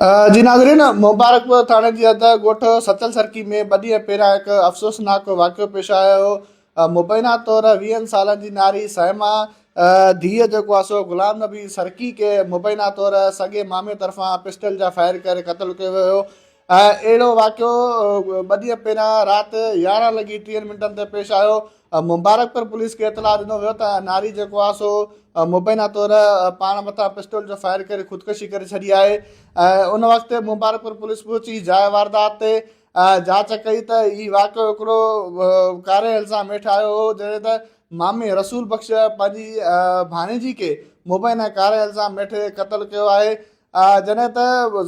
जी नाज़रीन, मुबारकपुर थाणे जी हद ॻोठ सचल सरकी में ॿ ॾींहं पहिरियां हिकु अफ़सोसनाक वाक़ियो पेश आयो हो। मुबैना तौरु 20 सालनि जी नारी साइमा धीअ जेको आहे सो ग़ुलाम नबी सरकी खे मुबैना तौरु सॻे मामे तरफ़ां पिस्टल जा फायर करे क़तलु कयो वियो। अहिड़ो वाक़ियो ॿ ॾींहं पहिरियां राति 11:30 ते पेश आयो। मुबारकपुर पुलिस खे इतलाह ॾिनो वियो त नारी जेको आहे सो मुबैना तौरु पाण मथां पिस्टल जो फायर करे ख़ुदकुशी करे छॾी आहे। उन वक़्तु मुबारकपुर पुलिस पहुची जाइ वारदात ते जांच कई त हीउ वाक़ियो हिकिड़ो कारे इल्ज़ाम हेठि आयो हो, जॾहिं त मामे रसूल बख़्श पंहिंजी भाणेजी खे मुबैना कारे इल्ज़ाम हेठि क़तलु कयो आहे। जॾहिं त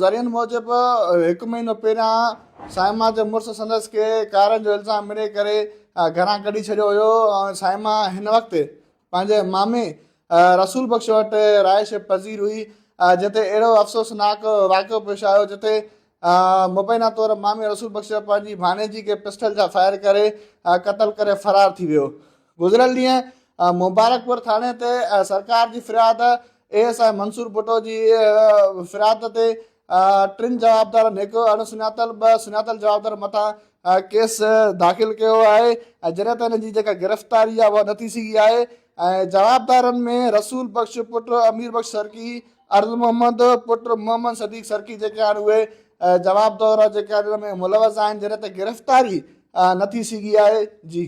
ज़रियनि मूजिबि 1 महीनो पहिरियां साइमा जे मुड़ुसु संदसि खे कारनि जो इल्ज़ाम मिले करे घरां कढी छॾियो हुयो। साइमा हिन वक़्तु पंहिंजे मामे रसूल बख़्श वटि राइश पज़ीर हुई, जिते अहिड़ो अफ़सोसनाक वाक़ियो पेश आयो जिते मुबैना तौरु मामे रसूल बख़्श पंहिंजी भाणेजी खे पिस्टल जा फायर करे क़तलु करे फ़रार थी वियो। गुज़िरियल ॾींहं मुबारकपुर थाणे ते सरकार जी फ़रियाद ASI मंसूर भुट्टो जी फ़रियाद ते 3 जवाबदारनि, हिकु अणसुञातल 2 सुञातल जवाबदार मथां केस दाख़िल कयो आहे। जॾहिं त हिन जी जेका गिरफ़्तारी आहे उहा नथी सघी आहे। ऐं जवाबदारनि में रसूल बख़्श पुट अमीर बख़्श सरकी, अर्ज़ मोहम्मद पुट मोहम्मद सदीक़ सरकी जेके आहिनि उहे जवाबदार जेके आहिनि में मुलवज़ आहिनि, जॾहिं त गिरफ़्तारी नथी सघी आहे। जी।